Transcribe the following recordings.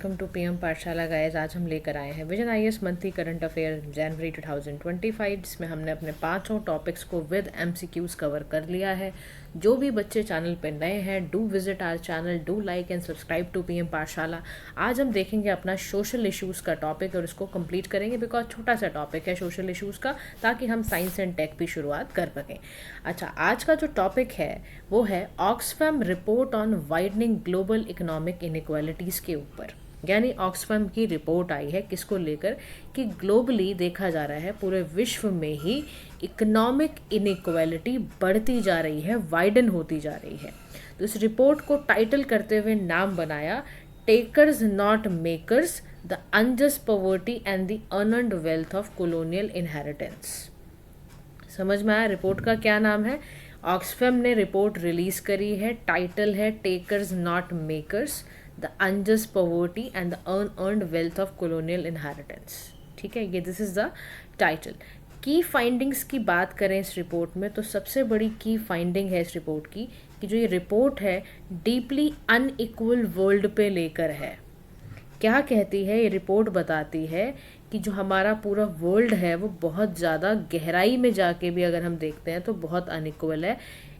Welcome to PM Pathshala guys. आज हम लेकर आए हैं Vision IAS monthly current affair जनवरी 2025, जिसमें हमने अपने 5 टॉपिक्स को विद एमसीक्यूज कवर कर लिया है। जो भी बच्चे चैनल पे नए हैं, do visit our channel, do like and subscribe to PM Pathshala. आज हम देखेंगे अपना सोशल इश्यूज़ का टॉपिक और इसको कंप्लीट करेंगे, बिकॉज छोटा सा टॉपिक है सोशल इश्यूज़ का, ताकि हम साइंस एंड टेक भी शुरुआत कर सकें। अच्छा, आज का जो टॉपिक है वो है Oxfam report on widening global economic inequalities के ऊपर। यानी ऑक्सफैम की रिपोर्ट आई है किसको लेकर कि ग्लोबली देखा जा रहा है पूरे विश्व में ही इकोनॉमिक इनइक्वालिटी बढ़ती जा रही है, वाइडन होती जा रही है। तो इस रिपोर्ट को टाइटल करते हुए नाम बनाया takers not makers, the unjust poverty and the unearned wealth of colonial inheritance. समझ में आया रिपोर्ट का क्या नाम है? ऑक्सफैम ने रिपोर्ट रिलीज करी है, टाइटल है takers not makers, the unjust poverty and the unearned wealth of colonial inheritance. ठीक है, ये दिस इज द टाइटल। की फाइंडिंग्स की बात करें इस रिपोर्ट में, तो सबसे बड़ी की फाइंडिंग है इस रिपोर्ट की कि जो ये रिपोर्ट है डीपली अनइक्वल वर्ल्ड पे लेकर है। क्या कहती है ये रिपोर्ट? बताती है कि जो हमारा पूरा वर्ल्ड है वो बहुत ज़्यादा गहराई में जाके भी अगर हम देखते हैं तो बहुत अनइक्वल है।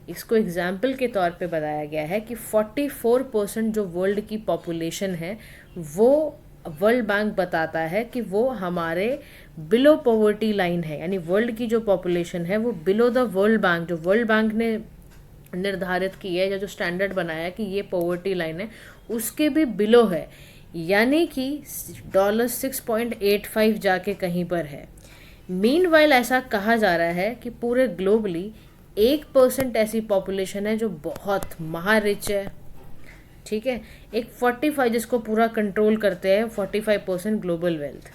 इसको एग्जाम्पल के तौर पे बताया गया है कि 44% जो वर्ल्ड की पॉपुलेशन है वो वर्ल्ड बैंक बताता है कि वो हमारे बिलो पॉवर्टी लाइन है। यानी वर्ल्ड की जो पॉपुलेशन है वो बिलो द वर्ल्ड बैंक, जो वर्ल्ड बैंक ने निर्धारित की है या जो स्टैंडर्ड बनाया है कि ये पॉवर्टी लाइन है, उसके भी बिलो है। यानी कि $6.85 जाके कहीं पर है। मीनवाइल ऐसा कहा जा रहा है कि पूरे ग्लोबली 1% ऐसी पॉपुलेशन है जो बहुत महारिच है। ठीक है, एक 45 जिसको पूरा कंट्रोल करते हैं 45% ग्लोबल वेल्थ।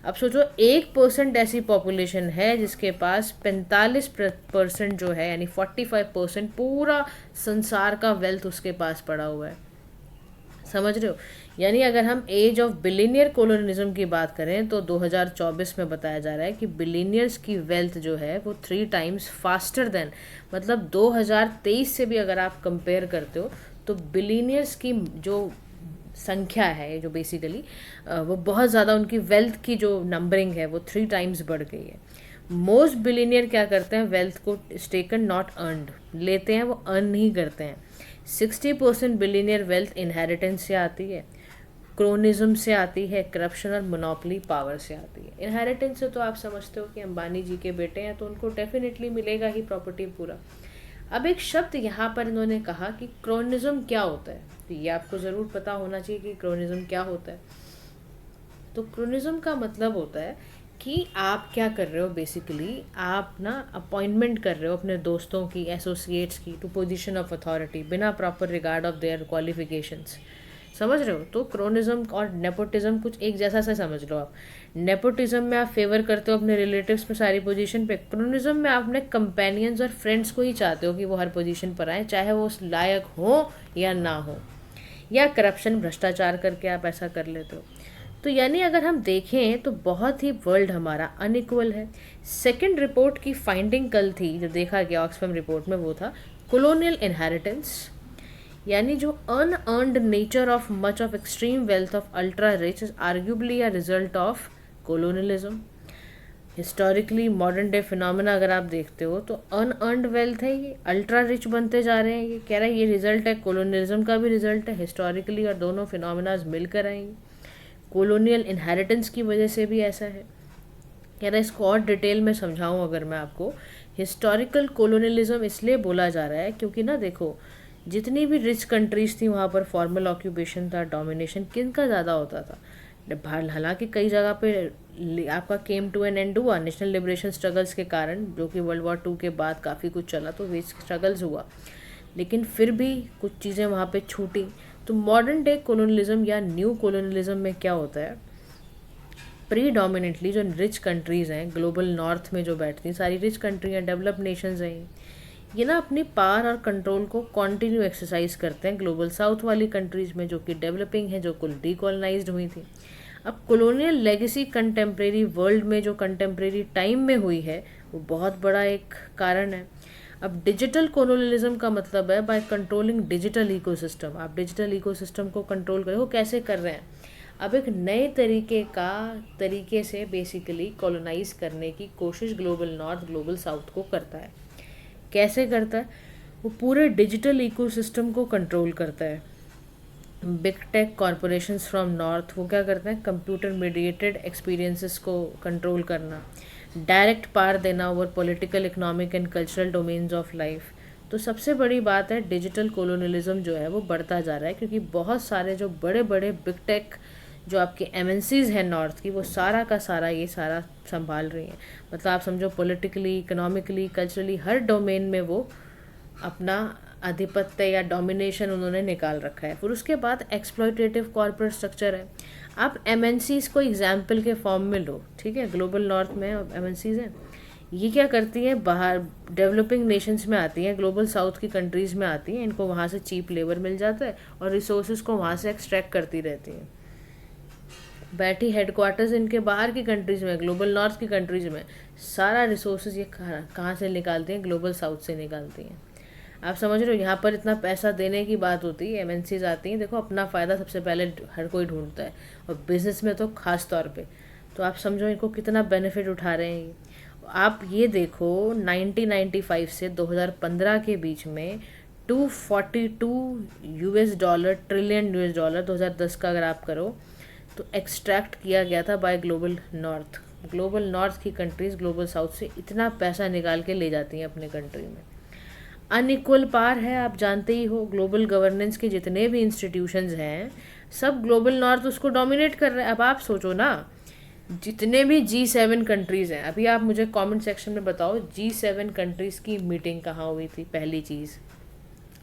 अब सोचो 1% ऐसी पॉपुलेशन है जिसके पास 45% जो है, यानी 45% पूरा संसार का वेल्थ उसके पास पड़ा हुआ है। समझ रहे हो? यानी अगर हम एज ऑफ बिलियनियर कॉलोनिज्म की बात करें तो 2024 में बताया जा रहा है कि बिलियनियर्स की वेल्थ जो है वो 3 टाइम्स फास्टर देन, मतलब 2023 से भी अगर आप कंपेयर करते हो तो बिलियनियर्स की जो संख्या है, जो बेसिकली वो बहुत ज़्यादा, उनकी वेल्थ की जो नंबरिंग है वो 3 टाइम्स बढ़ गई है। मोस्ट बिलियनियर क्या करते हैं? वेल्थ को टेकन नॉट अर्नड लेते हैं, वो अर्न नहीं करते हैं। 60% बिलियनियर वेल्थ इनहेरिटेंस से आती है, क्रोनिज्म से आती है, करप्शन और मोनोपोली पावर से आती है। इनहेरिटेंस से तो आप समझते हो कि अंबानी जी के बेटे हैं तो उनको डेफिनेटली मिलेगा ही प्रॉपर्टी पूरा। अब एक शब्द यहाँ पर इन्होंने कहा कि क्रोनिज्म क्या होता है, तो ये आपको ज़रूर पता होना चाहिए कि क्रोनिज्म क्या होता है। तो क्रोनिज्म का मतलब होता है कि आप क्या कर रहे हो, बेसिकली आप ना अपॉइंटमेंट कर रहे हो अपने दोस्तों की, एसोसिएट्स की टू पोजीशन ऑफ अथॉरिटी बिना proper regard of their qualifications. समझ रहे हो? तो क्रोनिज्म और नेपोटिज्म कुछ एक जैसा से समझ लो आप। नेपोटिज्म में आप फेवर करते हो अपने रिलेटिव्स में सारी पोजीशन पे, क्रोनिज्म में आप अपने कंपेनियंस और फ्रेंड्स को ही चाहते हो कि वो हर पोजीशन पर आए, चाहे वो उस लायक हो या ना हो। या करप्शन, भ्रष्टाचार करके आप ऐसा कर लेते हो। तो यानी अगर हम देखें तो बहुत ही वर्ल्ड हमारा अनइक्वल है। सेकंड रिपोर्ट की फाइंडिंग कल थी, जो देखा गया ऑक्सफैम रिपोर्ट में, वो था कॉलोनियल इनहेरिटेंस। यानी जो unearned nature of much of extreme wealth of ultra rich is arguably a result of colonialism. Historically modern day phenomena अगर आप देखते हो तो अनअर्न्ड वेल्थ है, ये अल्ट्रा रिच बनते जा रहे हैं। ये कह रहा है ये रिजल्ट है कॉलोनियलिज्म का भी रिजल्ट है हिस्टोरिकली, और दोनों फिनोमेनाज मिलकर आएंगे। कॉलोनियल इनहेरिटेंस की वजह से भी ऐसा है। कह रहा है इसको और डिटेल में समझाऊं अगर मैं आपको, हिस्टोरिकल कॉलोनियलिज्म इसलिए बोला जा रहा है क्योंकि ना देखो, जितनी भी रिच कंट्रीज थी वहाँ पर फॉर्मल ऑक्यूपेशन था, डोमिनेशन किनका ज़्यादा होता था। हालांकि कई जगह पे आपका केम टू एन एंड हुआ नेशनल लिबरेशन स्ट्रगल्स के कारण, जो कि वर्ल्ड वॉर 2 के बाद काफ़ी कुछ चला तो वे स्ट्रगल्स हुआ, लेकिन फिर भी कुछ चीज़ें वहाँ पे छूटी। तो मॉडर्न डे कॉलोनियलिज्म या न्यू कॉलोनियलिज्म में क्या होता है, प्रीडोमिनेटली जो रिच कंट्रीज़ हैं ग्लोबल नॉर्थ में जो बैठती हैं, सारी रिच कंट्री हैं, डेवलप नेशंस हैं, ये ना अपनी पावर और कंट्रोल को कंटिन्यू एक्सरसाइज करते हैं ग्लोबल साउथ वाली कंट्रीज़ में, जो कि डेवलपिंग है, जो कुल डीकोलोनाइज्ड हुई थी। अब कॉलोनियल लेगेसी कंटेम्प्रेरी वर्ल्ड में जो कंटेम्प्रेरी टाइम में हुई है वो बहुत बड़ा एक कारण है। अब डिजिटल कॉलोनियलिज्म का मतलब है बाय कंट्रोलिंग डिजिटल इकोसिस्टम। आप डिजिटल इकोसिस्टम को कंट्रोल करें, वो कैसे कर रहे हैं? अब एक नए तरीके से बेसिकली कॉलोनाइज करने की कोशिश ग्लोबल नॉर्थ ग्लोबल साउथ को करता है। कैसे करता है? वो पूरे डिजिटल इकोसिस्टम को कंट्रोल करता है। Big tech corporations from north वो क्या करते हैं? कंप्यूटर मीडिएटेड एक्सपीरियंसेस को कंट्रोल करना, डायरेक्ट पावर देना over political economic and cultural domains of life. तो सबसे बड़ी बात है डिजिटल कोलोनलिज्म जो है वो बढ़ता जा रहा है, क्योंकि बहुत सारे जो बड़े बड़े बिग टेक जो आपके एमएनसीज हैं नॉर्थ की, वो सारा का सारा ये सारा संभाल रही हैं। मतलब आप समझो पॉलिटिकली, इकोनॉमिकली, कल्चरली हर डोमेन में वो अपना आधिपत्य या डोमिनेशन उन्होंने निकाल रखा है। फिर उसके बाद एक्सप्लॉयटेटिव कॉर्पोरेट स्ट्रक्चर है। आप एमएनसीज को एग्जाम्पल के फॉर्म में लो, ठीक है, ग्लोबल नॉर्थ में एमएनसीज हैं, ये क्या करती हैं? बाहर डेवलपिंग नेशंस में आती हैं, ग्लोबल साउथ की कंट्रीज़ में आती हैं, इनको वहाँ से चीप लेबर मिल जाता है और रिसोर्सेज को वहाँ से एक्सट्रैक्ट करती रहती हैं। बैठी हेडक्वार्टर्स इनके बाहर की कंट्रीज़ में, ग्लोबल नॉर्थ की कंट्रीज़ में, सारा रिसोर्सेज ये कहाँ से निकालती हैं? ग्लोबल साउथ से निकालती हैं। आप समझ रहे हो? यहाँ पर इतना पैसा देने की बात होती है, एमएनसीज आती हैं, देखो अपना फ़ायदा सबसे पहले हर कोई ढूंढता है, और बिज़नेस में तो ख़ास तौर पे। तो आप समझो इनको कितना बेनिफिट उठा रहे हैं ये। आप ये देखो 1995 से 2015 के बीच में 242 US dollar trillion US dollar 2010 का अगर आप करो तो एक्सट्रैक्ट किया गया था by global north. Global north की कंट्रीज़ ग्लोबल साउथ से इतना पैसा निकाल के ले जाती हैं अपने कंट्री में। अनइक्वल पार है, आप जानते ही हो। ग्लोबल गवर्नेंस के जितने भी इंस्टीट्यूशंस हैं सब ग्लोबल नॉर्थ उसको डोमिनेट कर रहे हैं। अब आप सोचो ना, जितने भी G7 कंट्रीज़ हैं, अभी आप मुझे कमेंट सेक्शन में बताओ G7 कंट्रीज़ की मीटिंग कहाँ हुई थी? पहली चीज़।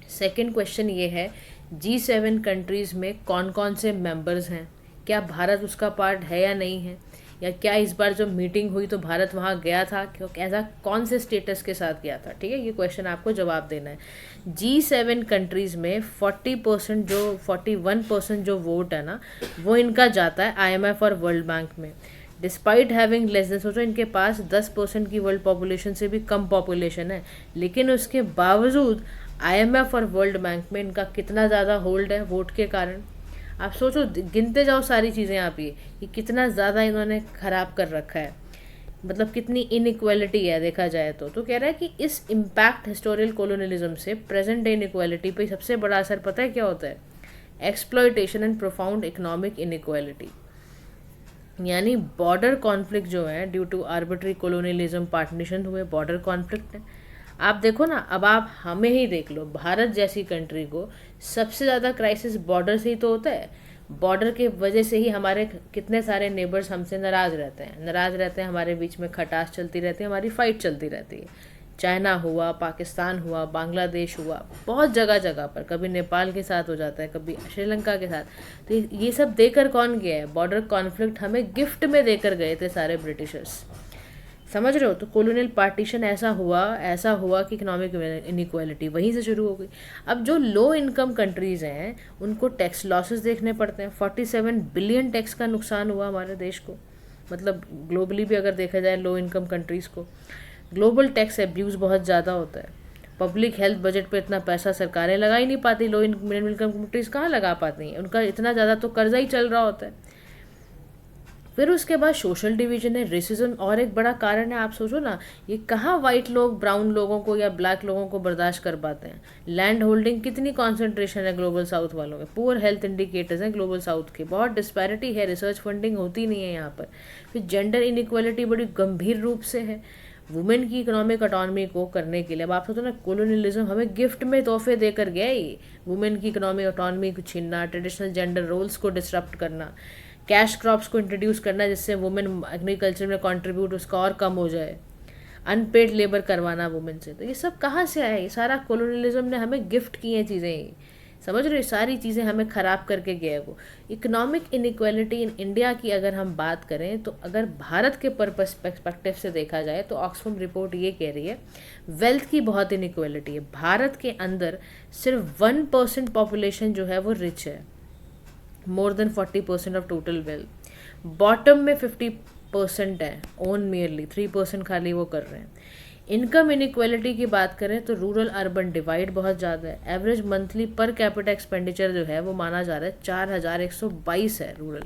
सेकंड क्वेश्चन ये है, G7 कंट्रीज़ में कौन कौन से मेंबर्स हैं? क्या भारत उसका पार्ट है या नहीं है? या क्या इस बार जो मीटिंग हुई तो भारत वहाँ गया था? क्यों, ऐसा कौन से स्टेटस के साथ गया था? ठीक है, ये क्वेश्चन आपको जवाब देना है। G7 कंट्रीज़ में 41% जो वोट है ना, वो इनका जाता है IMF और वर्ल्ड बैंक में। डिस्पाइट हैविंग लेस देन, सोचो इनके पास 10% की वर्ल्ड पॉपुलेशन से भी कम पॉपुलेशन है, लेकिन उसके बावजूद IMF और वर्ल्ड बैंक में इनका कितना ज़्यादा होल्ड है वोट के कारण। आप सोचो, गिनते जाओ सारी चीज़ें आप ये कि कितना ज़्यादा इन्होंने ख़राब कर रखा है, मतलब कितनी इनइक्वालिटी है देखा जाए तो कह रहा है कि इस इम्पैक्ट हिस्टोरियल कोलोनियलिज्म से प्रेजेंट डे इनइक्वालिटी पे सबसे बड़ा असर पता है क्या होता है? Exploitation and profound economic inequality. यानी बॉर्डर कॉन्फ्लिक्ट जो है due to arbitrary colonialism partition हुए बॉर्डर कॉन्फ्लिक्ट है। आप देखो ना, अब आप हमें ही देख लो, भारत जैसी कंट्री को सबसे ज़्यादा क्राइसिस बॉर्डर से ही तो होता है। बॉर्डर के वजह से ही हमारे कितने सारे नेबर्स हमसे नाराज़ रहते हैं, हमारे बीच में खटास चलती रहती है, हमारी फाइट चलती रहती है। चाइना हुआ, पाकिस्तान हुआ, बांग्लादेश हुआ, बहुत जगह जगह पर, कभी नेपाल के साथ हो जाता है, कभी श्रीलंका के साथ। तो ये सब देकर कौन गया है? बॉर्डर कॉन्फ्लिक्ट हमें गिफ्ट में देकर गए थे सारे ब्रिटिशर्स। समझ रहे हो? तो कॉलोनियल पार्टीशन ऐसा हुआ कि इकोनॉमिक इनइक्वालिटी वहीं से शुरू हो गई। अब जो लो इनकम कंट्रीज़ हैं उनको टैक्स लॉसेस देखने पड़ते हैं। 47 बिलियन टैक्स का नुकसान हुआ हमारे देश को, मतलब ग्लोबली भी अगर देखा जाए लो इनकम कंट्रीज़ को। ग्लोबल टैक्स एब्यूज़ बहुत ज़्यादा होता है। पब्लिक हेल्थ बजट पे इतना पैसा सरकारें लगा ही नहीं पाती, लो इनकम कंट्रीज़ कहाँ लगा पाती हैं? उनका इतना ज़्यादा तो कर्जा ही चल रहा होता है। फिर उसके बाद सोशल डिवीजन है, रेसिज्म और एक बड़ा कारण है। आप सोचो ना, ये कहाँ वाइट लोग ब्राउन लोगों को या ब्लैक लोगों को बर्दाश्त कर पाते हैं? लैंड होल्डिंग कितनी कॉन्सेंट्रेशन है ग्लोबल साउथ वालों में, पुअर हेल्थ इंडिकेटर्स हैं ग्लोबल साउथ के, बहुत डिस्पैरिटी है, रिसर्च फंडिंग होती नहीं है यहाँ पर। फिर जेंडर इनइक्वालिटी बड़ी गंभीर रूप से है। वुमेन की इकोनॉमिक ऑटोनॉमी को करने के लिए, अब आप सोचो ना, कोलोनियलिज्म हमें गिफ्ट में तोहफे देकर गया ही। वुमेन की इकोनॉमिक ऑटोनॉमी को छीनना, ट्रेडिशनल जेंडर रोल्स को डिसरप्ट करना, कैश क्रॉप्स को इंट्रोड्यूस करना जिससे वुमेन एग्रीकल्चर में कंट्रीब्यूट उसका और कम हो जाए, अनपेड लेबर करवाना वुमेन से। तो ये सब कहाँ से आया? ये सारा कोलोनियलिज्म ने हमें गिफ्ट की हैं चीज़ें। समझ रहे हो? सारी चीज़ें हमें ख़राब करके गया है वो। इकोनॉमिक इनइक्वालिटी इन इंडिया की अगर हम बात करें तो अगर भारत के पर्सपेक्टिव से देखा जाए तो ऑक्सफैम रिपोर्ट ये कह रही है वेल्थ की बहुत इनइक्वालिटी है। भारत के अंदर सिर्फ 1% पॉपुलेशन जो है वो रिच है, more than 40% of total wealth. Bottom में 50% है ओन मेयरली, 3% खाली वो कर रहे हैं। इनकम इनइक्वालिटी की बात करें तो रूरल अर्बन डिवाइड बहुत ज़्यादा है। Average monthly per capita expenditure जो है वो माना जा रहा है 4122 है रूरल।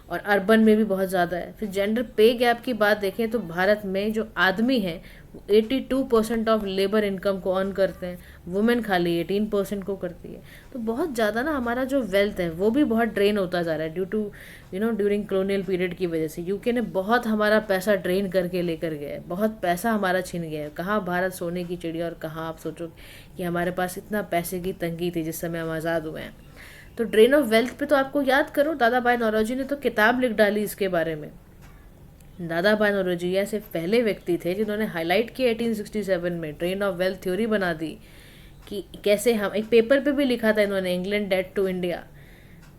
और अर्बन में भी बहुत ज़्यादा है। फिर जेंडर पे गैप की बात देखें तो भारत में जो आदमी हैं वो 82% ऑफ लेबर इनकम को अर्न करते हैं, वुमेन खाली 18% को करती है। तो बहुत ज़्यादा ना हमारा जो वेल्थ है वो भी बहुत ड्रेन होता जा रहा है due to during colonial period की वजह से। यूके ने बहुत हमारा पैसा ड्रेन करके लेकर गया है, बहुत पैसा हमारा छीन गया है। कहाँ भारत सोने की चिड़िया और कहाँ आप सोचो कि हमारे पास इतना पैसे की तंगी थी जिस समय हम आज़ाद हुए हैं। तो ड्रेन ऑफ वेल्थ पे तो आपको याद करो, दादा भाई नौरोजी ने तो किताब लिख डाली इसके बारे में। दादा भाई नौरोजी ऐसे पहले व्यक्ति थे जिन्होंने हाईलाइट किया 1867 में, ड्रेन ऑफ वेल्थ थ्योरी बना दी कि कैसे हम, एक पेपर पे भी लिखा था इन्होंने, England debt to India,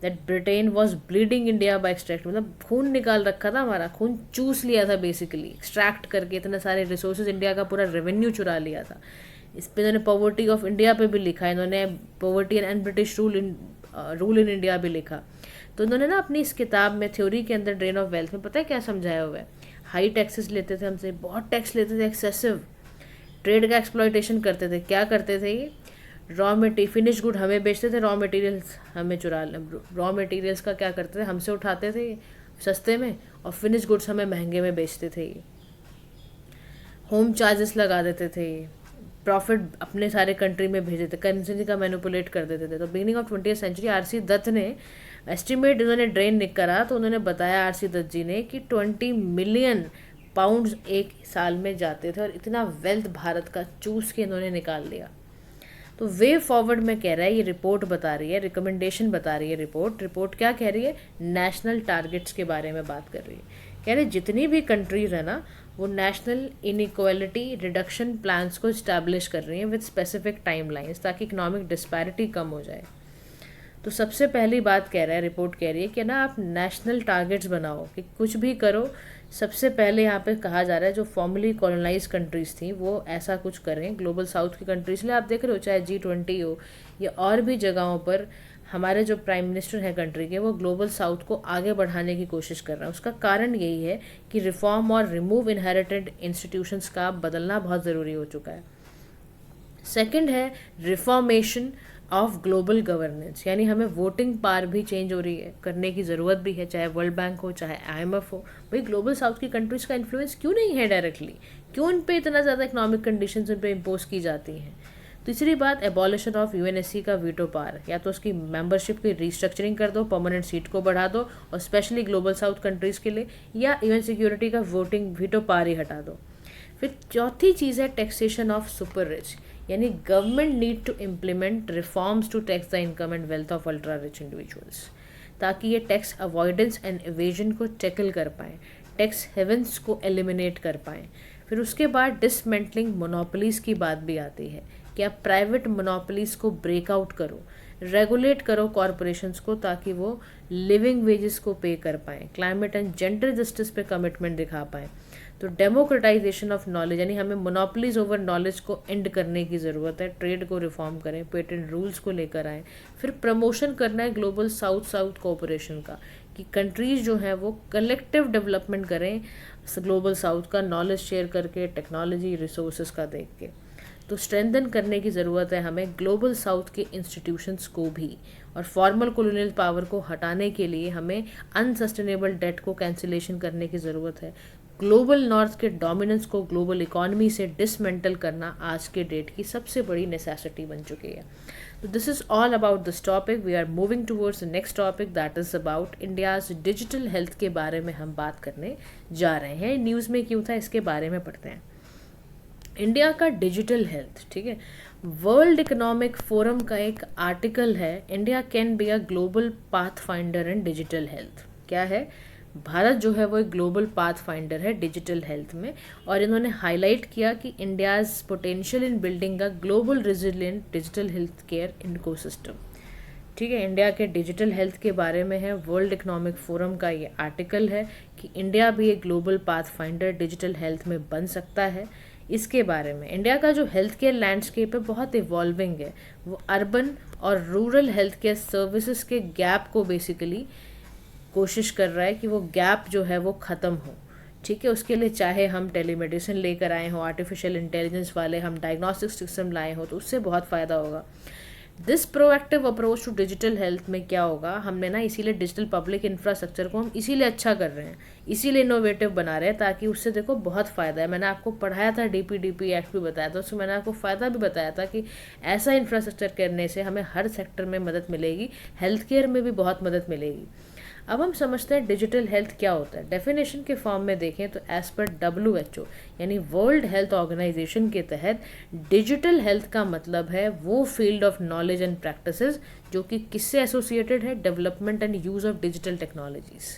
that Britain was bleeding India by extract, मतलब खून निकाल रखा था, हमारा खून चूस लिया था बेसिकली, एक्सट्रैक्ट करके इतने सारे रिसोर्सेज, इंडिया का पूरा रेवेन्यू चुरा लिया था। इस पर इन्होंने पॉवर्टी ऑफ इंडिया पे भी लिखा, इन्होंने poverty and British rule in India भी लिखा। तो इन्होंने ना अपनी इस किताब में थ्योरी के अंदर ड्रेन ऑफ वेल्थ में पता है क्या समझाया हुआ है? हाई टैक्सेस लेते थे हमसे, बहुत टैक्स लेते थे, एक्सेसिव ट्रेड का एक्सप्लॉयटेशन करते थे। क्या करते थे ये? रॉ मटेरियल, फिनिश गुड हमें बेचते थे, रॉ मटेरियल्स हमें रॉ मटेरियल्स का क्या करते थे, हमसे उठाते थे सस्ते में और फिनिश गुड्स हमें महंगे में बेचते थे। होम चार्जेस लगा देते थे, प्रॉफिट अपने सारे कंट्री में भेज देते, करेंसी का मैनिपुलेट कर देते थे। तो beginning of 20th century RC Dutt ने एस्टिमेट, उन्होंने ड्रेन करा तो उन्होंने बताया आरसी दत्त जी ने कि 20 मिलियन पाउंड्स एक साल में जाते थे और इतना वेल्थ भारत का चूस के इन्होंने निकाल लिया। तो वे फॉरवर्ड में कह रहा है, ये रिपोर्ट बता रही है, रिकमेंडेशन बता रही है रिपोर्ट क्या कह रही है? नेशनल टारगेट्स के बारे में बात कर रही है। कह रहे जितनी भी कंट्रीज है ना वो नेशनल इनइक्वालिटी रिडक्शन प्लान्स को इस्टेब्लिश कर रही हैं विद स्पेसिफिक टाइमलाइंस, ताकि इकोनॉमिक डिस्पैरिटी कम हो जाए। तो सबसे पहली बात कह रहा है, रिपोर्ट कह रही है कि ना आप नेशनल टारगेट्स बनाओ कि कुछ भी करो। सबसे पहले यहाँ पे कहा जा रहा है जो फॉर्मली कॉलोनाइज कंट्रीज थी वो ऐसा कुछ करें, ग्लोबल साउथ की कंट्रीज। लिए आप देख रहे हो चाहे G20 हो या और भी जगहों पर हमारे जो प्राइम मिनिस्टर हैं कंट्री के, वो ग्लोबल साउथ को आगे बढ़ाने की कोशिश कर रहे हैं। उसका कारण यही है कि रिफॉर्म और रिमूव इनहेरिटेड इंस्टीट्यूशंस का बदलना बहुत ज़रूरी हो चुका है। सेकंड है रिफॉर्मेशन ऑफ ग्लोबल गवर्नेंस, यानी हमें वोटिंग पावर भी चेंज हो रही है, करने की ज़रूरत भी है, चाहे वर्ल्ड बैंक हो चाहे IMF हो। भाई ग्लोबल साउथ की कंट्रीज़ का इन्फ्लुएंस क्यों नहीं है डायरेक्टली, क्यों उन पे इतना ज़्यादा इकोनॉमिक कंडीशंस उन पे इम्पोज की जाती हैं? तीसरी बात, एबॉलिशन ऑफ UNSC का वीटो पावर, या तो उसकी मेंबरशिप की रीस्ट्रक्चरिंग कर दो, परमानेंट सीट को बढ़ा दो और स्पेशली ग्लोबल साउथ कंट्रीज़ के लिए, या UN सिक्योरिटी का वोटिंग वीटो पावर ही हटा दो। फिर चौथी चीज़ है टैक्सेशन ऑफ सुपर रिच, यानी government need to implement reforms to tax the income and wealth of ultra rich individuals, ताकि ये टैक्स अवॉइडेंस एंड एवेजन को टैकल कर पाएँ, टैक्स हेवन्स को एलिमिनेट कर पाएँ। फिर उसके बाद डिसमेंटलिंग मोनोपोलीज़ की बात भी आती है कि आप प्राइवेट मोनोपोलीज़ को ब्रेकआउट करो, रेगुलेट करो कॉरपोरेशंस को, ताकि वो लिविंग वेजेस को पे कर पाएँ, क्लाइमेट एंड जेंडर जस्टिस पे कमिटमेंट दिखा पाएँ। तो डेमोक्रेटाइजेशन ऑफ नॉलेज, यानी हमें मोनोपोलीज ओवर नॉलेज को एंड करने की ज़रूरत है, ट्रेड को रिफॉर्म करें, पेटेंट रूल्स को लेकर आएँ। फिर प्रमोशन करना है ग्लोबल साउथ साउथ कोऑपरेशन का, कि कंट्रीज़ जो हैं वो कलेक्टिव डेवलपमेंट करें ग्लोबल साउथ का, नॉलेज शेयर करके, टेक्नोलॉजी रिसोर्सेज का देख के। तो स्ट्रेंथन करने की ज़रूरत है हमें ग्लोबल साउथ के इंस्टीट्यूशंस को भी, और फॉर्मल कॉलोनियल पावर को हटाने के लिए हमें अनसस्टेनेबल डेट को कैंसिलेशन करने की ज़रूरत है। ग्लोबल नॉर्थ के डोमिनेंस को ग्लोबल इकॉनमी से डिसमेंटल करना आज के डेट की सबसे बड़ी नेसेसिटी बन चुकी है। तो this is all about this topic. We are moving towards the next topic, that is about India's digital health के बारे में हम बात करने जा रहे हैं। न्यूज़ में क्यों था इसके बारे में पढ़ते हैं। इंडिया का डिजिटल हेल्थ, ठीक है, वर्ल्ड इकोनॉमिक फोरम का एक आर्टिकल है, India can be a global path finder in digital health. क्या है? भारत जो है वो एक ग्लोबल पाथ फाइंडर है डिजिटल हेल्थ में, और इन्होंने हाईलाइट किया कि India's potential in building a global resilient digital health care ecosystem. ठीक है, इंडिया के डिजिटल हेल्थ के बारे में है, वर्ल्ड इकोनॉमिक फोरम का ये आर्टिकल है कि इंडिया भी एक global path finder digital health में बन सकता है। इसके बारे में इंडिया का जो हेल्थ केयर लैंडस्केप है बहुत इवॉल्विंग है, वो अर्बन और रूरल हेल्थ केयर सर्विसेज के गैप को बेसिकली कोशिश कर रहा है कि वो गैप जो है वो ख़त्म हो। ठीक है, उसके लिए चाहे हम टेलीमेडिसिन लेकर आए हों, आर्टिफिशियल इंटेलिजेंस वाले हम डायग्नोस्टिक सिस्टम लाए हों, तो उससे बहुत फ़ायदा होगा। This proactive approach to digital health में क्या होगा, हमने ना इसीलिए डिजिटल पब्लिक इंफ्रास्ट्रक्चर को हम इसीलिए अच्छा कर रहे हैं, इसीलिए इनोवेटिव बना रहे हैं, ताकि उससे देखो बहुत फ़ायदा है। मैंने आपको पढ़ाया था, डीपीडीपी एक्ट भी बताया था, उसमें मैंने आपको फ़ायदा भी बताया था कि ऐसा इंफ्रास्ट्रक्चर करने से हमें हर सेक्टर में मदद मिलेगी, हेल्थ केयर में भी बहुत मदद मिलेगी। अब हम समझते हैं डिजिटल हेल्थ क्या होता है। डेफिनेशन के फॉर्म में देखें तो एज पर WHO यानी वर्ल्ड हेल्थ ऑर्गेनाइजेशन के तहत डिजिटल हेल्थ का मतलब है वो field of knowledge and practices जो कि किससे एसोसिएटेड है, development and use of digital technologies.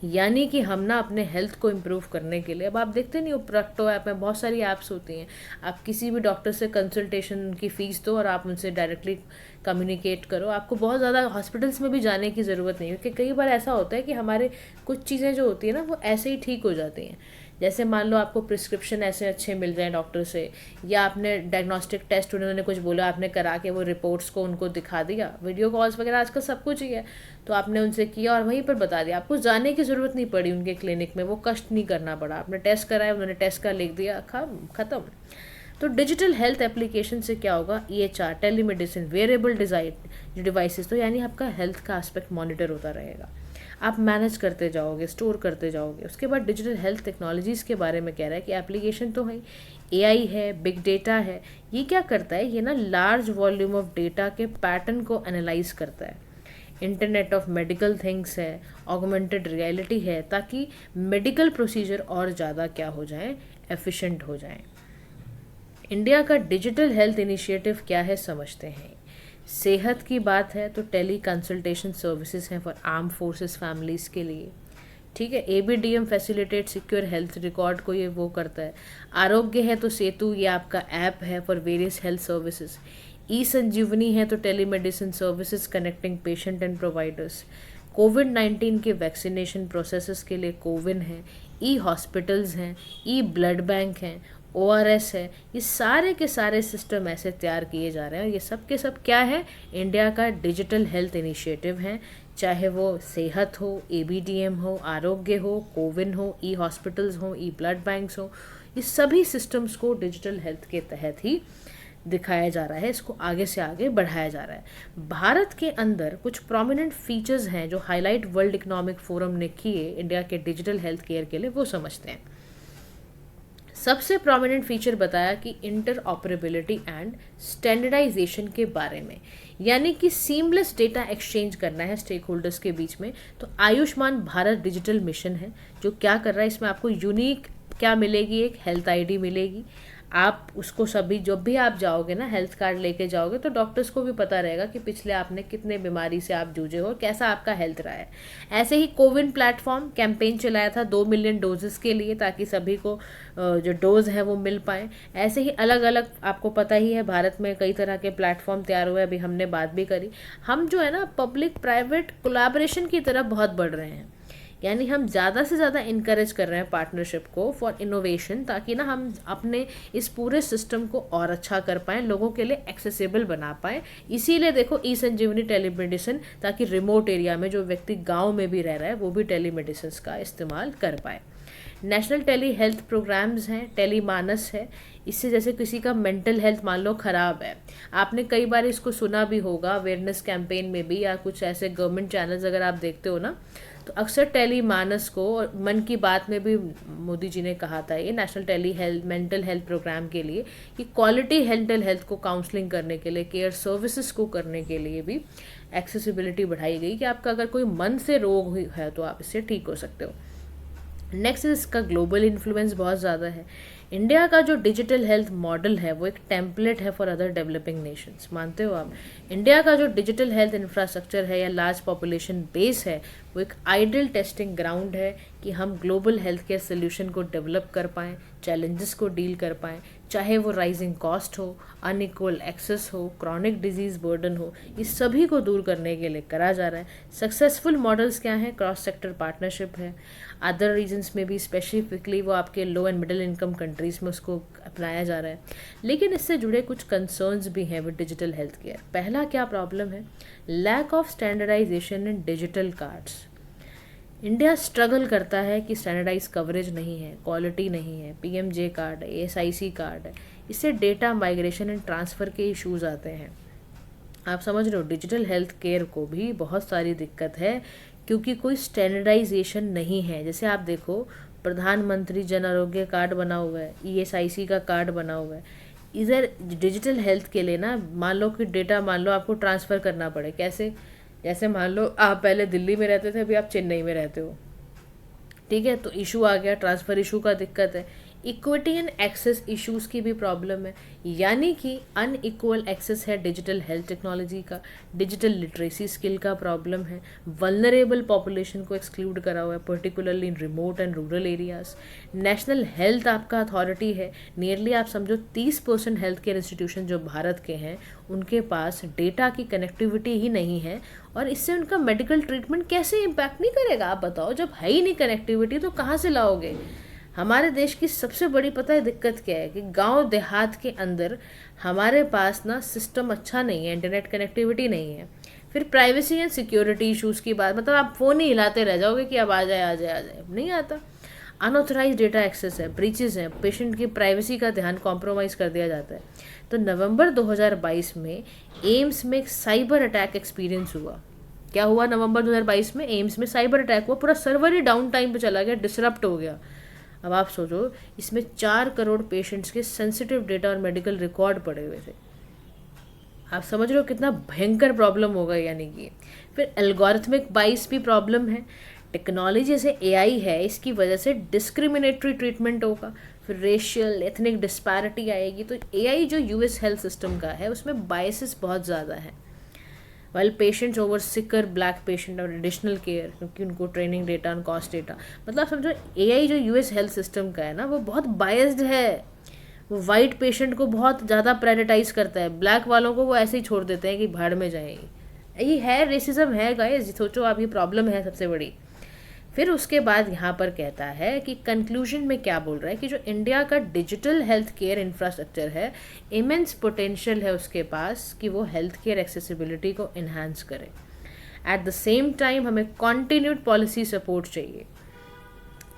यानी कि हम ना अपने हेल्थ को इम्प्रूव करने के लिए, अब आप देखते नहीं हो प्रोक्टो ऐप में बहुत सारी ऐप्स होती हैं, आप किसी भी डॉक्टर से कंसल्टेशन की फ़ीस दो और आप उनसे डायरेक्टली कम्युनिकेट करो। आपको बहुत ज़्यादा हॉस्पिटल्स में भी जाने की ज़रूरत नहीं है, क्योंकि कई बार ऐसा होता है कि हमारे कुछ चीज़ें जो होती है ना वो ऐसे ही ठीक हो जाती हैं। जैसे मान लो आपको प्रिस्क्रिप्शन ऐसे अच्छे मिल जाए डॉक्टर से, या आपने डायग्नोस्टिक टेस्ट उन्होंने कुछ बोला, आपने करा के वो रिपोर्ट्स को उनको दिखा दिया, वीडियो कॉल्स वगैरह आजकल सब कुछ ही है, तो आपने उनसे किया और वहीं पर बता दिया, आपको जाने की ज़रूरत नहीं पड़ी उनके क्लिनिक में, वो कष्ट नहीं करना पड़ा, आपने टेस्ट कराया, उन्होंने टेस्ट का लिख दिया, ख़त्म। तो डिजिटल हेल्थ एप्लीकेशन से क्या होगा, EHR, टेलीमेडिसिन, वेरेबल डिवाइसेस, तो यानी आपका हेल्थ का एस्पेक्ट मॉनिटर होता रहेगा, आप मैनेज करते जाओगे, स्टोर करते जाओगे। उसके बाद डिजिटल हेल्थ टेक्नोलॉजीज़ के बारे में कह रहा है कि एप्लीकेशन तो है, AI है, बिग डेटा है। ये क्या करता है, ये ना लार्ज वॉल्यूम ऑफ डेटा के पैटर्न को एनालाइज करता है। इंटरनेट ऑफ मेडिकल थिंग्स है, ऑगमेंटेड रियलिटी है, ताकि मेडिकल प्रोसीजर और ज़्यादा क्या हो जाए, एफिशिएंट हो जाएं। इंडिया का डिजिटल हेल्थ इनिशिएटिव क्या है समझते हैं। सेहत की बात है तो टेली कंसल्टेशन सर्विसेज हैं फॉर आर्म फोर्सेस फैमिलीज़ के लिए, ठीक है। ABDM facilitate secure health record को ये वो करता है। आरोग्य है तो सेतु, ये आपका ऐप है for various health services. Sanjeevani है तो telemedicine services connecting patient and providers. कोविड-19 के वैक्सीनेशन प्रोसेसेस के लिए कोविन है। हॉस्पिटल्स हैं, ब्लड बैंक हैं, ORS है। ये सारे के सारे सिस्टम ऐसे तैयार किए जा रहे हैं, और ये सब के सब क्या है, इंडिया का डिजिटल हेल्थ इनिशिएटिव है। चाहे वो सेहत हो, ABDM हो, आरोग्य हो, कोविन हो, हॉस्पिटल्स हो, ब्लड बैंक्स हो, ये सभी सिस्टम्स को डिजिटल हेल्थ के तहत ही दिखाया जा रहा है, इसको आगे से आगे बढ़ाया जा रहा है। भारत के अंदर कुछ प्रोमिनेंट फीचर्स हैं जो हाईलाइट वर्ल्ड इकोनॉमिक फोरम ने किए इंडिया के डिजिटल हेल्थ केयर के लिए, वो समझते हैं। सबसे प्रोमिनेंट फीचर बताया कि इंटर ऑपरेबिलिटी एंड स्टैंडर्डाइजेशन के बारे में, यानी कि सीमलेस डेटा एक्सचेंज करना है स्टेक होल्डर्स के बीच में। तो आयुष्मान भारत डिजिटल मिशन है जो क्या कर रहा है, इसमें आपको यूनिक क्या मिलेगी, एक हेल्थ ID मिलेगी। आप उसको सभी, जब भी आप जाओगे ना हेल्थ कार्ड लेके जाओगे, तो डॉक्टर्स को भी पता रहेगा कि पिछले आपने कितने बीमारी से आप जूझे हो और कैसा आपका हेल्थ रहा है। ऐसे ही कोविन प्लेटफॉर्म कैंपेन चलाया था 2 मिलियन डोजेस के लिए, ताकि सभी को जो डोज है वो मिल पाए। ऐसे ही अलग अलग, आपको पता ही है भारत में कई तरह के प्लेटफॉर्म तैयार हुए, अभी हमने बात भी करी। हम जो है ना पब्लिक प्राइवेट कोलैबोरेशन की तरफ बहुत बढ़ रहे हैं, यानी हम ज़्यादा से ज़्यादा इनकरेज कर रहे हैं पार्टनरशिप को फॉर इनोवेशन, ताकि ना हम अपने इस पूरे सिस्टम को और अच्छा कर पाएँ, लोगों के लिए एक्सेसिबल बना पाएँ। इसीलिए देखो संजीवनी टेलीमेडिसिन, ताकि रिमोट एरिया में जो व्यक्ति गांव में भी रह रहा है वो भी टेलीमेडिसिन का इस्तेमाल कर पाए। नेशनल टेली हेल्थ प्रोग्राम्स हैं, टेली मानस है। इससे जैसे किसी का मेंटल हेल्थ मान लो ख़राब है, आपने कई बार इसको सुना भी होगा अवेयरनेस कैंपेन में भी, या कुछ ऐसे गवर्नमेंट चैनल्स अगर आप देखते हो ना, तो अक्सर टेली मानस को, और मन की बात में भी मोदी जी ने कहा था ये national tele health mental health program के लिए, कि क्वालिटी मेंटल हेल्थ को काउंसलिंग करने के लिए, केयर सर्विसेज को करने के लिए भी एक्सेसिबिलिटी बढ़ाई गई, कि आपका अगर कोई मन से रोग है तो आप इससे ठीक हो सकते हो। नेक्स्ट इसका ग्लोबल इन्फ्लुएंस बहुत ज़्यादा है। इंडिया का जो डिजिटल हेल्थ मॉडल है वो एक टेम्पलेट है फॉर अदर डेवलपिंग नेशंस, मानते हो आप। इंडिया का जो डिजिटल हेल्थ इंफ्रास्ट्रक्चर है या लार्ज पॉपुलेशन बेस है, वो एक आइडियल टेस्टिंग ग्राउंड है कि हम ग्लोबल हेल्थ केयर सोल्यूशन को डेवलप कर पाएँ, चैलेंजेस को डील कर पाएँ, चाहे वो राइजिंग कॉस्ट हो, अनइक्वल एक्सेस हो, क्रॉनिक डिजीज़ बर्डन हो, इस सभी को दूर करने के लिए करा जा रहा है। सक्सेसफुल मॉडल्स क्या हैं, क्रॉस सेक्टर पार्टनरशिप है, अदर रीजन्स में भी स्पेसिफिकली वो आपके लो एंड मिडिल इनकम कंट्रीज़ में उसको अपनाया जा रहा है। लेकिन इससे जुड़े कुछ कंसर्न्स भी हैं विद डिजिटल हेल्थ केयर। पहला क्या प्रॉब्लम है, lack of standardization in digital cards. India struggle करता है कि स्टैंडर्डाइज कवरेज नहीं है, क्वालिटी नहीं है, PMJ कार्ड है, SIC कार्ड है, इससे डेटा माइग्रेशन एंड ट्रांसफ़र के इश्यूज आते हैं, आप समझ रहे हो, डिजिटल हेल्थ केयर को भी बहुत सारी दिक्कत है क्योंकि कोई स्टैंडर्डाइजेशन नहीं है। जैसे आप देखो, प्रधानमंत्री जन आरोग्य कार्ड बना हुआ है, ईएसआईसी का कार्ड बना हुआ है। इधर डिजिटल हेल्थ के लिए ना, मान लो कि डेटा, मान लो आपको ट्रांसफ़र करना पड़े, कैसे? जैसे मान लो आप पहले दिल्ली में रहते थे, अभी आप चेन्नई में रहते हो, ठीक है, तो इशू आ गया, ट्रांसफ़र इशू का दिक्कत है। इक्विटी एंड एक्सेस इश्यूज की भी प्रॉब्लम है, यानी कि अनइक्वल एक्सेस है डिजिटल हेल्थ टेक्नोलॉजी का, डिजिटल लिटरेसी स्किल का प्रॉब्लम है, वल्नरेबल पॉपुलेशन को एक्सक्लूड करा हुआ है, particularly in remote and rural areas. National health आपका अथॉरिटी है, नियरली आप समझो 30% हेल्थ केयर इंस्टीट्यूशन जो भारत के हैं उनके पास डेटा की कनेक्टिविटी ही नहीं है, और इससे उनका मेडिकल ट्रीटमेंट कैसे इम्पैक्ट नहीं करेगा? आप बताओ, जब है ही नहीं कनेक्टिविटी तो कहाँ से लाओगे? हमारे देश की सबसे बड़ी पता है दिक्कत क्या है कि गांव देहात के अंदर हमारे पास ना सिस्टम अच्छा नहीं है, इंटरनेट कनेक्टिविटी नहीं है। फिर प्राइवेसी एंड सिक्योरिटी इश्यूज़ की बात, मतलब आप फ़ोन ही हिलाते रह जाओगे कि अब आ जाए आ जाए आ जाए, अब नहीं आता। अनऑथराइज डेटा एक्सेस है, ब्रीचेस हैं, पेशेंट की प्राइवेसी का ध्यान कॉम्प्रोमाइज़ कर दिया जाता है। तो नवंबर 2022 में एम्स में एक साइबर अटैक एक्सपीरियंस हुआ। क्या हुआ? नवंबर 2022 में एम्स में साइबर अटैक हुआ, पूरा सर्वर ही डाउन टाइम पे चला गया, डिसरप्ट हो गया। अब आप सोचो, इसमें 4 करोड़ पेशेंट्स के सेंसिटिव डेटा और मेडिकल रिकॉर्ड पड़े हुए थे। आप समझ रहे हो कितना भयंकर प्रॉब्लम होगा, यानी कि फिर एल्गोरिथमिक बाइस भी प्रॉब्लम है। टेक्नोलॉजी जैसे एआई है, इसकी वजह से डिस्क्रिमिनेटरी ट्रीटमेंट होगा, फिर रेशियल एथनिक डिस्पैरिटी आएगी। तो एआई जो यूएस हेल्थ सिस्टम का है उसमें बायसेस बहुत ज़्यादा है। While patients over sicker black patient और एडिशनल केयर, क्योंकि उनको ट्रेनिंग डेटा और कॉस्ट डेटा, मतलब समझो एआई जो यूएस हेल्थ सिस्टम का है ना वो बहुत बायस्ड है। वो वाइट पेशेंट को बहुत ज़्यादा प्रायोरिटाइज करता है, ब्लैक वालों को वो ऐसे ही छोड़ देते हैं कि भाड़ में जाएंगे। ये है, रेसिज्म है गाइस, सोचो आप, ये प्रॉब्लम है सबसे बड़ी। फिर उसके बाद यहाँ पर कहता है कि कंक्लूजन में क्या बोल रहा है कि जो इंडिया का डिजिटल हेल्थ केयर इंफ्रास्ट्रक्चर है, इमेंस पोटेंशियल है उसके पास कि वो हेल्थ केयर एक्सेसिबिलिटी को इन्हांस करे। एट द सेम टाइम हमें कॉन्टिन्यूड पॉलिसी सपोर्ट चाहिए,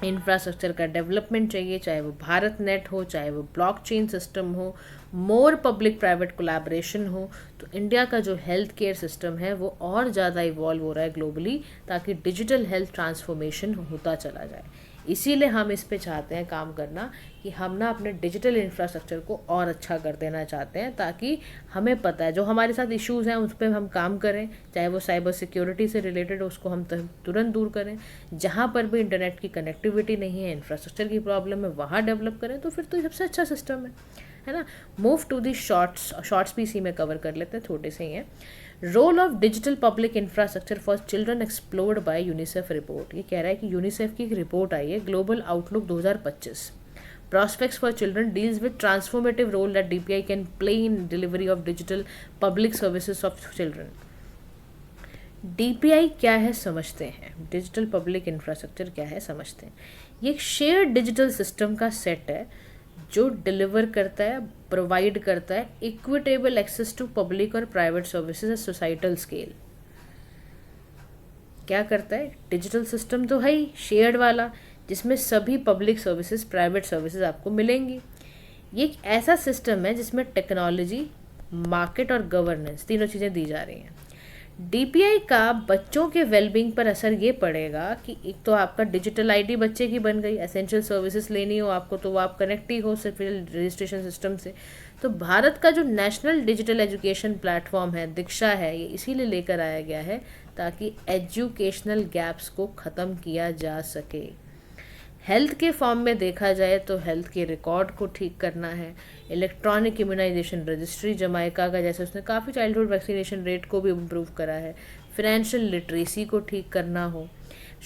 इंफ्रास्ट्रक्चर का डेवलपमेंट चाहिए, चाहे वो भारत नेट हो, चाहे वो ब्लॉकचेन सिस्टम हो, मोर पब्लिक प्राइवेट कोलैबोरेशन हो। तो इंडिया का जो हेल्थ केयर सिस्टम है वो और ज़्यादा इवॉल्व हो रहा है ग्लोबली, ताकि डिजिटल हेल्थ ट्रांसफॉर्मेशन होता चला जाए। इसीलिए हम इस पे चाहते हैं काम करना कि हम ना अपने डिजिटल इंफ्रास्ट्रक्चर को और अच्छा कर देना चाहते हैं, ताकि हमें पता है जो हमारे साथ इश्यूज़ हैं उस पर हम काम करें, चाहे वो साइबर सिक्योरिटी से रिलेटेड हो उसको हम तुरंत दूर करें, जहाँ पर भी इंटरनेट की कनेक्टिविटी नहीं है, इंफ्रास्ट्रक्चर की प्रॉब्लम है, वहाँ डेवलप करें। तो फिर तो ये सबसे अच्छा सिस्टम है ना। मूव टू दी शॉर्ट्स भी इसी में कवर कर लेते हैं, थोड़े से ही हैं। Role of digital public infrastructure for children explored by UNICEF report. ये कह रहा है कि यूनिसेफ की एक रिपोर्ट आई है, global outlook 2025, prospects for children, deals with transformative role that DPI can play in delivery of digital public services of children. DPI क्या है समझते हैं, डिजिटल पब्लिक इंफ्रास्ट्रक्चर क्या है समझते हैं। ये एक शेयर डिजिटल सिस्टम का सेट है जो डिलीवर करता है, प्रोवाइड करता है इक्विटेबल एक्सेस टू पब्लिक और private services at societal scale. क्या करता है? डिजिटल सिस्टम तो है ही शेयर्ड वाला, जिसमें सभी पब्लिक सर्विसेज, प्राइवेट सर्विसेज आपको मिलेंगी। ये एक ऐसा सिस्टम है जिसमें टेक्नोलॉजी, मार्केट और गवर्नेंस तीनों चीज़ें दी जा रही हैं। डीपीआई का बच्चों के वेलबींग पर असर ये पड़ेगा कि एक तो आपका डिजिटल आईडी बच्चे की बन गई, एसेंशियल सर्विसेज लेनी हो आपको तो वो आप कनेक्ट ही हो सिविल रजिस्ट्रेशन सिस्टम से। तो भारत का जो नेशनल डिजिटल एजुकेशन प्लेटफॉर्म है, दीक्षा है, ये इसीलिए लेकर आया गया है ताकि एजुकेशनल गैप्स को ख़त्म किया जा सके। हेल्थ के फॉर्म में देखा जाए तो हेल्थ के रिकॉर्ड को ठीक करना है, इलेक्ट्रॉनिक इम्यूनाइजेशन रजिस्ट्री जमाइका का, जैसे उसने काफ़ी चाइल्डहुड वैक्सीनेशन रेट को भी इम्प्रूव करा है, फिनेंशियल लिटरेसी को ठीक करना हो,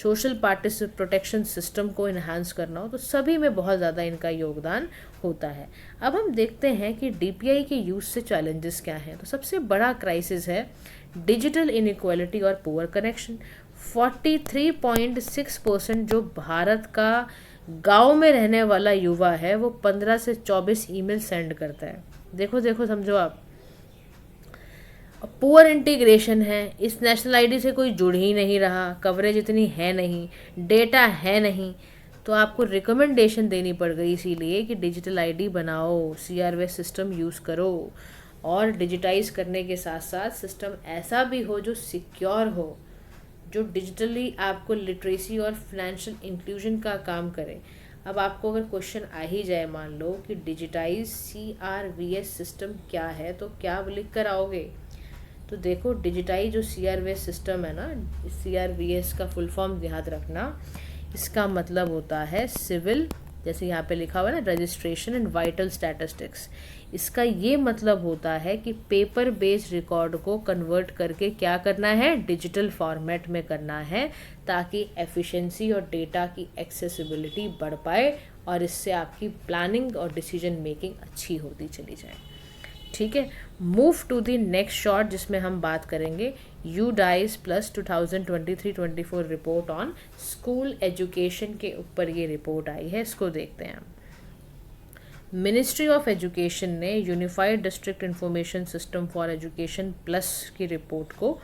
सोशल पार्टिसिपेट प्रोटेक्शन सिस्टम को इन्हांस करना हो, तो सभी में बहुत ज़्यादा इनका योगदान होता है। अब हम देखते हैं कि डीपीआई के यूज़ से चैलेंजेस क्या हैं। तो सबसे बड़ा क्राइसिस है डिजिटल इनइक्वालिटी और पुअर कनेक्शन। 43.6% जो भारत का गांव में रहने वाला युवा है वो 15 से 24 ईमेल सेंड करता है। देखो देखो, समझो आप। पुअर इंटीग्रेशन है, इस नेशनल आईडी से कोई जुड़ ही नहीं रहा, कवरेज इतनी है नहीं, डेटा है नहीं, तो आपको रिकमेंडेशन देनी पड़ गई इसीलिए कि डिजिटल आईडी बनाओ, सीआरवेस सिस्टम यूज़ करो। और डिजिटाइज करने के साथ साथ सिस्टम ऐसा भी हो जो सिक्योर हो, जो डिजिटली आपको लिटरेसी और फाइनेंशियल इंक्लूजन का काम करे। अब आपको अगर क्वेश्चन आ ही जाए, मान लो कि डिजिटाइज CRVS सिस्टम क्या है, तो क्या आप लिख कर आओगे? तो देखो, डिजिटाइज जो CRVS सिस्टम है ना, CRVS का फुल फॉर्म याद रखना, इसका मतलब होता है सिविल, जैसे यहाँ पे लिखा हुआ है ना, रजिस्ट्रेशन एंड वाइटल स्टैटिस्टिक्स। इसका ये मतलब होता है कि पेपर बेस्ड रिकॉर्ड को कन्वर्ट करके क्या करना है, डिजिटल फॉर्मेट में करना है, ताकि एफिशिएंसी और डेटा की एक्सेसिबिलिटी बढ़ पाए और इससे आपकी प्लानिंग और डिसीजन मेकिंग अच्छी होती चली जाए। ठीक है, move to the next short जिसमें हम बात करेंगे UDISE plus 2023-24 report on school education के ऊपर ये रिपोर्ट आई है, इसको देखते हैं हम। मिनिस्ट्री ऑफ एजुकेशन ने unified district information system for education plus की रिपोर्ट को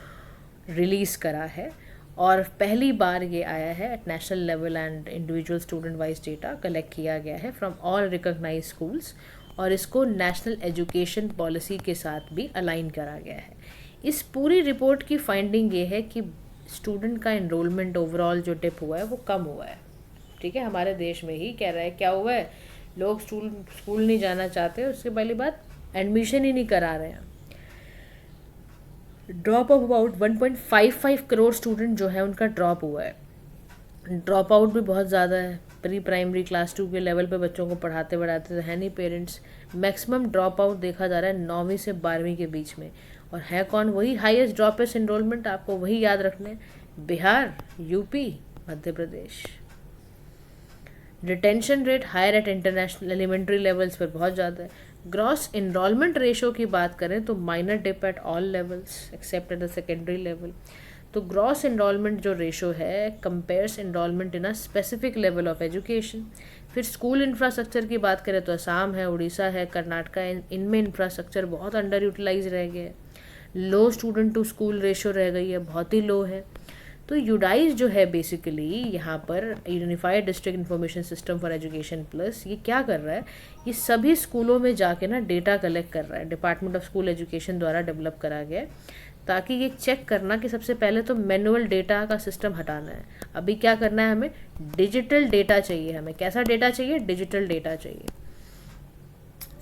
रिलीज़ करा है और पहली बार ये आया है at national level and individual student wise data collect किया गया है फ्रॉम ऑल रिकॉग्नाइज स्कूल्स और इसको नेशनल एजुकेशन पॉलिसी के साथ भी अलाइन करा गया है। इस पूरी रिपोर्ट की फाइंडिंग ये है कि स्टूडेंट का एनरोलमेंट ओवरऑल जो डिप हुआ है वो कम हुआ है। ठीक है, हमारे देश में ही कह रहा है, क्या हुआ है, लोग स्कूल नहीं जाना चाहते, उसके पहली बात एडमिशन ही नहीं करा रहे हैं। Drop of about 1.55 crore student जो है उनका ड्रॉप हुआ है। ड्रॉप आउट भी बहुत ज़्यादा है। प्री प्राइमरी क्लास 2 के लेवल पे बच्चों को पढ़ाते तो है नहीं पेरेंट्स। मैक्सिमम ड्रॉप आउट देखा जा रहा है 9वीं से 12वीं के बीच में, और है कौन, वही हाईएस्ट ड्रॉपेस्ट एनरोलमेंट, आपको वही याद रखने, Bihar, UP, Madhya Pradesh. Retention rate higher at international elementary levels पर बहुत ज़्यादा है। ग्रॉस इनरोलमेंट रेशो की बात करें तो minor dip at all levels except at the secondary level. तो ग्रॉस इनरोलमेंट जो रेशो है compares enrolment in a specific level of education. फिर स्कूल इंफ्रास्ट्रक्चर की बात करें तो असम है, उड़ीसा है, कर्नाटका है, इनमें इंफ्रास्ट्रक्चर बहुत अंडर यूटिलाइज रह गया है। लो स्टूडेंट टू स्कूल रेशो रह गई है, बहुत ही लो है। तो यूडाइज जो है बेसिकली यहाँ पर unified district information system for education plus, ये क्या कर रहा है, ये सभी स्कूलों में जाके ना डेटा कलेक्ट कर रहा है, डिपार्टमेंट ऑफ स्कूल एजुकेशन द्वारा डेवलप करा गया है, ताकि ये चेक करना कि सबसे पहले तो मैनुअल डेटा का सिस्टम हटाना है। अभी क्या करना है, हमें डिजिटल डेटा चाहिए। हमें कैसा डेटा चाहिए, डिजिटल डेटा चाहिए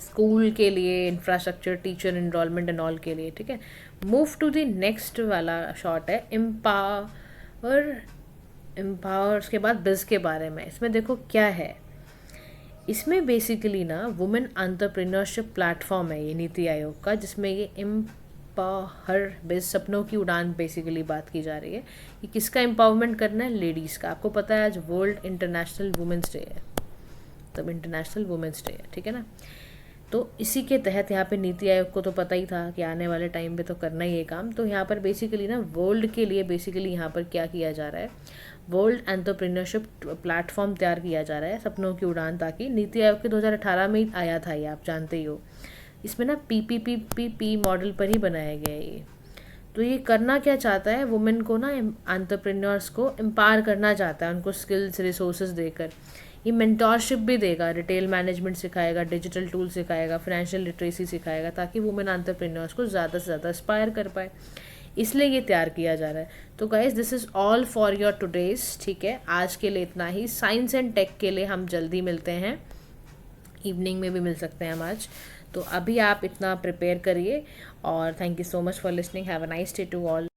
स्कूल के लिए, infrastructure, teacher enrolment and all के लिए। ठीक है, मूव टू द नेक्स्ट वाला शॉर्ट है एम्पावर उसके बाद बिज के बारे में। इसमें देखो क्या है, इसमें बेसिकली ना वुमेन एंटरप्रेन्योरशिप प्लेटफॉर्म है ये नीति आयोग का, जिसमें ये एम्पावर बिज, सपनों की उड़ान बेसिकली बात की जा रही है कि किसका एम्पावरमेंट करना है, लेडीज़ का। आपको पता है आज वर्ल्ड इंटरनेशनल वुमेंस डे है, तब इंटरनेशनल वुमेंस डे है, ठीक है ना। तो इसी के तहत यहाँ पे नीति आयोग को तो पता ही था कि आने वाले टाइम पे तो करना ही है काम। तो यहाँ पर बेसिकली ना वर्ल्ड के लिए बेसिकली यहाँ पर क्या किया जा रहा है, वर्ल्ड एंटरप्रेन्योरशिप प्लेटफॉर्म तैयार किया जा रहा है, सपनों की उड़ान। ताकि नीति आयोग के 2018 में ही आया था ये, आप जानते ही हो। इसमें ना PPPP मॉडल पर ही बनाया गया है ये। तो ये करना क्या चाहता है, वुमेन को ना, एंटरप्रेन्योर्स को एम्पावर करना चाहता है, उनको स्किल्स रिसोर्सेज देकर। ये मेंटोरशिप भी देगा, रिटेल मैनेजमेंट सिखाएगा, डिजिटल टूल सिखाएगा, फाइनेंशियल लिटरेसी सिखाएगा, ताकि वुमेन एंटरप्रेन्योर्स को ज़्यादा से ज़्यादा एस्पायर कर पाए। इसलिए ये तैयार किया जा रहा है। तो guys, this is all for your today's. ठीक है, आज के लिए इतना ही। साइंस एंड टेक के लिए हम जल्दी मिलते हैं, इवनिंग में भी मिल सकते हैं हम आज। तो अभी आप इतना प्रिपेयर करिए और thank you so much for listening. Have a nice day to all.